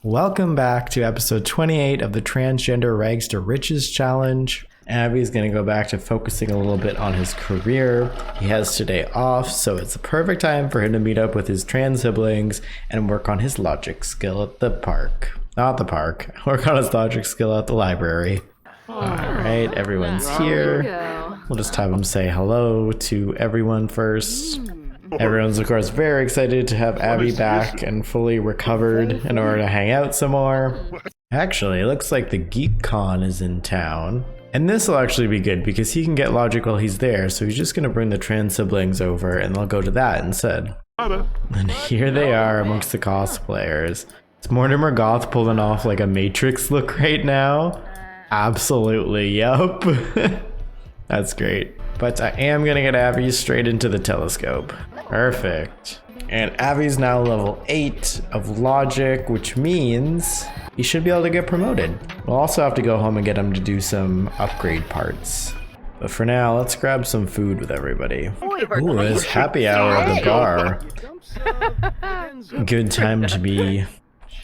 Welcome back to episode 28 of the Transgender Rags to Riches Challenge. Abby's going to go back to focusing a little bit on his career. He has today off, so it's the perfect time for him to meet up with his trans siblings and work on his logic skill at the park. Not the park. Work on his logic skill at the library. Alright, everyone's here. We'll just have him say hello to everyone first. Everyone's, of course, very excited to have Abby back and fully recovered in order to hang out some more. Actually, it looks like the GeekCon is in town. And this will actually be good because he can get logic while he's there, so he's just going to bring the trans siblings over and they'll go to that instead. And here they are amongst the cosplayers. Is Mortimer Goth pulling off like a Matrix look right now? Absolutely, yup. That's great. But I am going to get Abby straight into the telescope. Perfect. And Abby's now level 8 of logic, which means he should be able to get promoted. We'll also have to go home and get him to do some upgrade parts. But for now, let's grab some food with everybody. Ooh, it's happy hour at the bar. Good time to be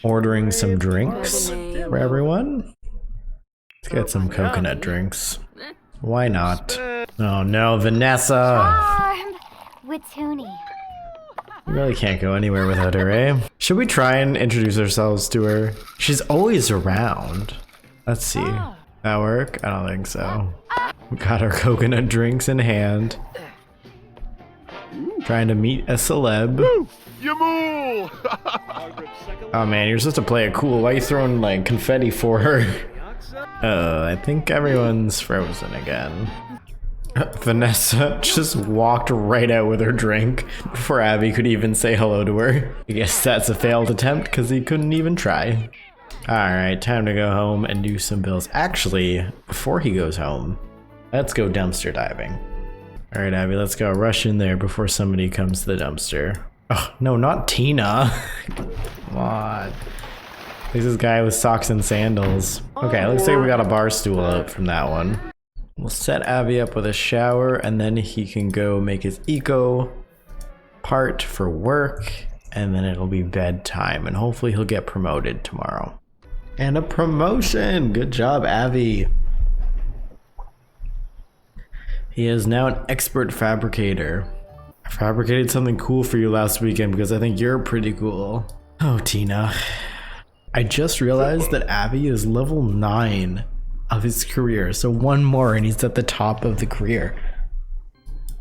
ordering some drinks for everyone. Let's get some coconut drinks. Why not? Oh no, Vanessa! Watuni. We really can't go anywhere without her, eh? Should we try and introduce ourselves to her? She's always around. Let's see. That work? I don't think so. We got our coconut drinks in hand. Trying to meet a celeb. Oh man, you're supposed to play it cool. Why are you throwing like confetti for her? I think everyone's frozen again. Vanessa just walked right out with her drink before Abby could even say hello to her. I guess that's a failed attempt because he couldn't even try. Alright, time to go home and do some bills. Actually, before he goes home, let's go dumpster diving. Alright, Abby, let's go rush in there before somebody comes to the dumpster. Oh, no, not Tina. Come on. There's this guy with socks and sandals. Okay, looks like we got a bar stool out from that one. We'll set Abby up with a shower and then he can go make his eco part for work and then it'll be bedtime and hopefully he'll get promoted tomorrow. And a promotion! Good job, Abby. He is now an expert fabricator. I fabricated something cool for you last weekend because I think you're pretty cool. Oh, Tina. I just realized that Abby is level 9 of his career, so one more and he's at the top of the career.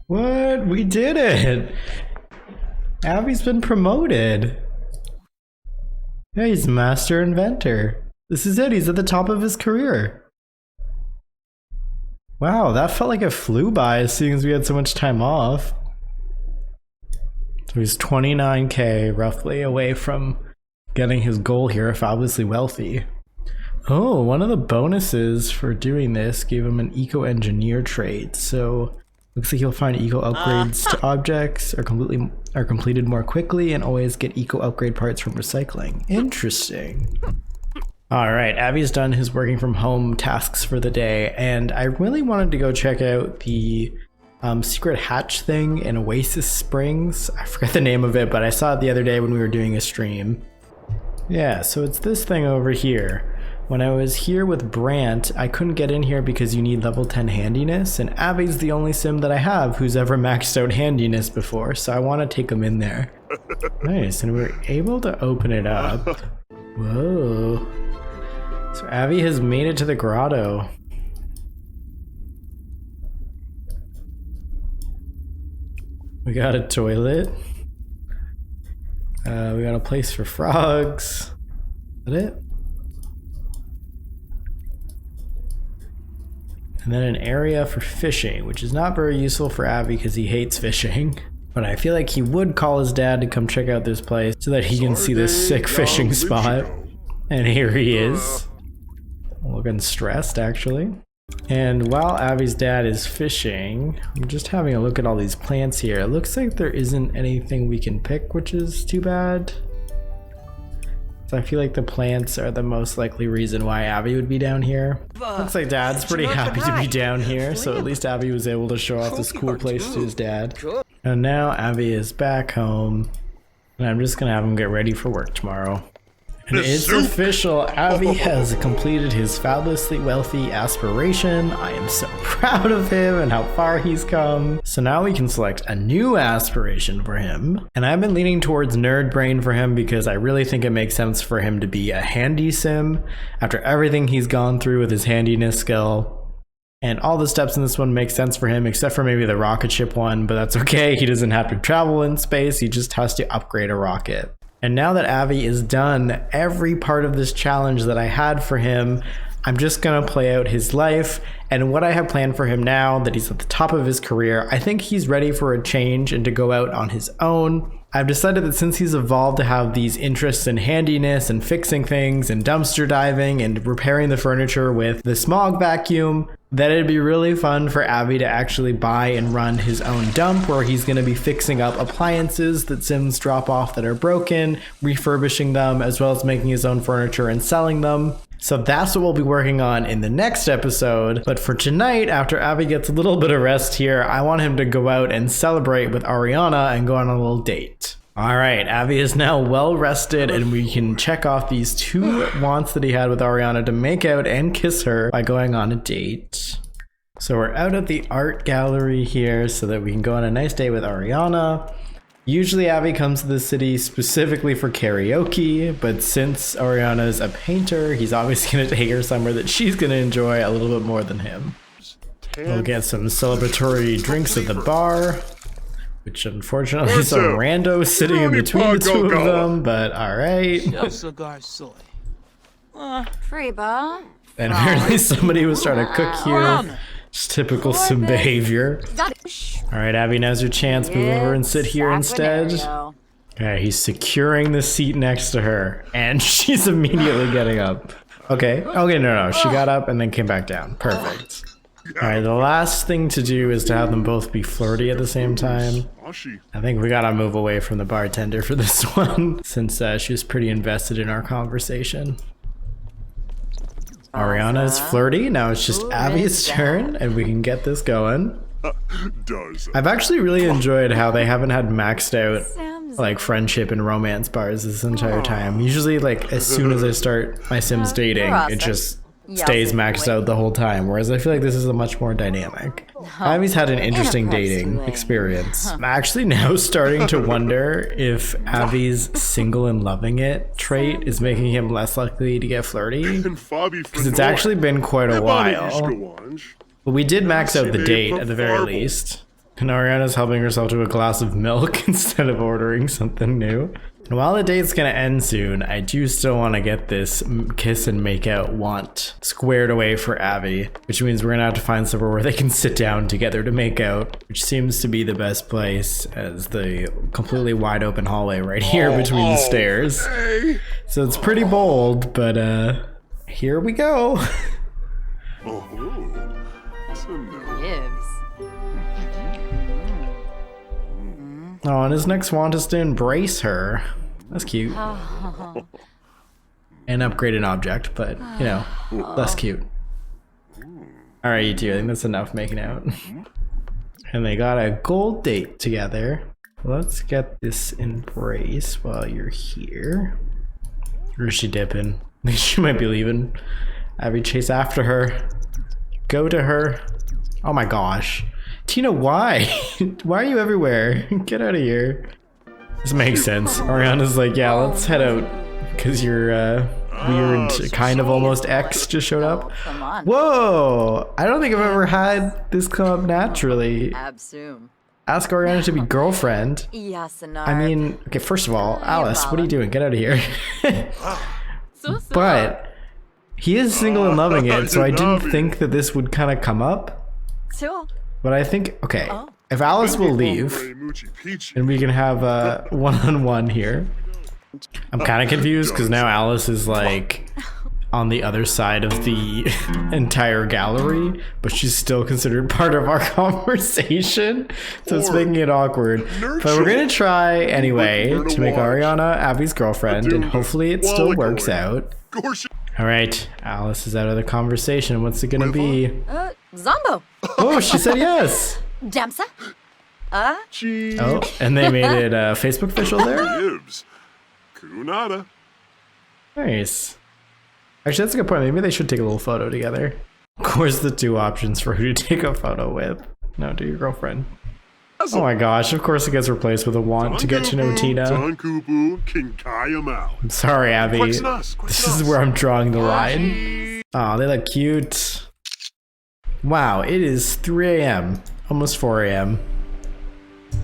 What? We did it! Abby's been promoted. Yeah, he's master inventor. This is it, he's at the top of his career. Wow, that felt like it flew by as soon as we had so much time off. So he's 29k roughly away from getting his goal here, if obviously wealthy. Oh, one of the bonuses for doing this gave him an eco-engineer trait, so looks like he'll find eco upgrades to objects are completed more quickly and always get eco upgrade parts from recycling. Interesting. Alright, Abby's done his working from home tasks for the day, and I really wanted to go check out the secret hatch thing in Oasis Springs. I forget the name of it, but I saw it the other day when we were doing a stream. Yeah, so it's this thing over here. When I was here with Brant, I couldn't get in here because you need level 10 handiness, and Abby's the only sim that I have who's ever maxed out handiness before, so I want to take him in there. Nice, and we're able to open it up. Whoa. So Abby has made it to the grotto. We got a toilet. We got a place for frogs. Is that it? And then an area for fishing, which is not very useful for Abby because he hates fishing. But I feel like he would call his dad to come check out this place so that he can see this sick fishing spot. And here he is. Looking stressed, actually. And while Abby's dad is fishing, I'm just having a look at all these plants here. It looks like there isn't anything we can pick, which is too bad. So I feel like the plants are the most likely reason why Abby would be down here. Looks like Dad's pretty happy to be down here, so at least Abby was able to show off this cool place to his dad. And now Abby is back home, and I'm just gonna have him get ready for work tomorrow. And it's official, Avi has completed his fabulously wealthy aspiration. I am so proud of him and how far he's come. So now we can select a new aspiration for him. And I've been leaning towards nerd brain for him because I really think it makes sense for him to be a handy sim after everything he's gone through with his handiness skill. And all the steps in this one make sense for him, except for maybe the rocket ship one, but that's okay. He doesn't have to travel in space. He just has to upgrade a rocket. And now that Avi is done every part of this challenge that I had for him, I'm just gonna play out his life. And what I have planned for him now that he's at the top of his career, I think he's ready for a change and to go out on his own. I've decided that since he's evolved to have these interests in handiness and fixing things and dumpster diving and repairing the furniture with the smog vacuum, that it'd be really fun for Avi to actually buy and run his own dump where he's going to be fixing up appliances that Sims drop off that are broken, refurbishing them, as well as making his own furniture and selling them. So that's what we'll be working on in the next episode. But for tonight, after Avi gets a little bit of rest here, I want him to go out and celebrate with Arianna and go on a little date. All right, Avi is now well rested and we can check off these 2 wants that he had with Arianna to make out and kiss her by going on a date. So we're out at the art gallery here so that we can go on a nice date with Arianna. Usually Avi comes to the city specifically for karaoke, but since Ariana's a painter, he's obviously going to take her somewhere that she's going to enjoy a little bit more than him. We'll get some celebratory drinks at the bar, which unfortunately some rando sitting in between the 2 of them, but alright. And apparently somebody was trying to cook here. Just typical Sim behavior. Alright, Abby, now's your chance. Move over and sit here instead. Okay, he's securing the seat next to her, and she's immediately getting up. Okay, no, she got up and then came back down. Perfect. Alright, the last thing to do is to have them both be flirty at the same time. I think we gotta move away from the bartender for this one, since she was pretty invested in our conversation. Arianna is flirty. Now it's just Abby's turn, and we can get this going. I've actually really enjoyed how they haven't had maxed out like friendship and romance bars this entire time. Usually, like as soon as I start my Sims dating, it just stays maxed out the whole time. Whereas I feel like this is a much more dynamic. Abby's had an interesting dating experience. I'm actually now starting to wonder if Abby's single and loving it trait is making him less likely to get flirty. Because it's actually been quite a while. But we did max out the date at the very least. And Ariana's helping herself to a glass of milk instead of ordering something new. And while the date's gonna end soon, I do still want to get this kiss and make out want squared away for Abby, which means we're gonna have to find somewhere where they can sit down together to make out, which seems to be the best place as the completely wide open hallway right here between the stairs. So it's pretty bold, but here we go. Oh, and his next want is to embrace her. That's cute. And upgrade an object, but, you know, less cute. Alright, you two, I think that's enough making out. And they got a gold date together. Let's get this embrace while you're here. Or is she dipping? I think she might be leaving. Abby, chase after her. Go to her. Oh my gosh. Tina, why? Why are you everywhere? Get out of here. This makes sense. Ariana's like, yeah, let's head out. Because your weird, kind of almost ex just showed up. Whoa! I don't think I've ever had this come up naturally. Ask Ariana to be girlfriend. I mean, okay, first of all, Alice, what are you doing? Get out of here. But he is single and loving it, so I didn't think that this would kind of come up. But I think, okay, if Alice will leave, and we can have a one-on-one here. I'm kind of confused because now Alice is like on the other side of the entire gallery, but she's still considered part of our conversation. So it's making it awkward. But we're going to try anyway to make Ariana Abby's girlfriend, and hopefully it still works out. All right, Alice is out of the conversation. What's it going to be? Zombo. Oh, she said yes. Damsa. Oh, and they made it Facebook official there? Nice. Actually, that's a good point. Maybe they should take a little photo together. Of course, the two options for who to take a photo with. No, to your girlfriend. Oh my gosh, of course it gets replaced with a want to get to know Tina. I'm sorry, Abby. This is where I'm drawing the line. Oh, they look cute. Wow, it is 3 a.m. Almost 4 a.m.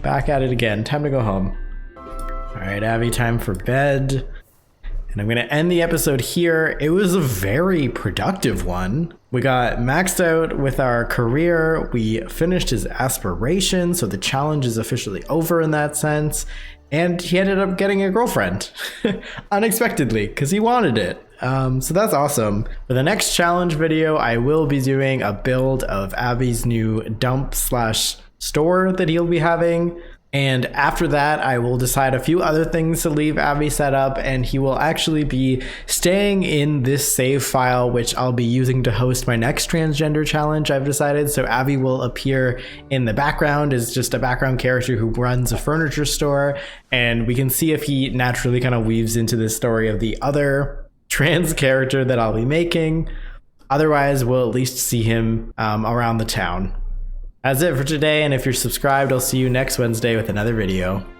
Back at it again. Time to go home. Alright, Abby, time for bed. And I'm going to end the episode here. It was a very productive one. We got maxed out with our career. We finished his aspiration, so the challenge is officially over in that sense. And he ended up getting a girlfriend unexpectedly because he wanted it. So that's awesome. For the next challenge video, I will be doing a build of Abby's new dump/store that he'll be having. And after that, I will decide a few other things to leave Abby set up, and he will actually be staying in this save file, which I'll be using to host my next transgender challenge, I've decided. So Abby will appear in the background as just a background character who runs a furniture store, and we can see if he naturally kind of weaves into the story of the other trans character that I'll be making. Otherwise, we'll at least see him around the town. That's it for today, and if you're subscribed, I'll see you next Wednesday with another video.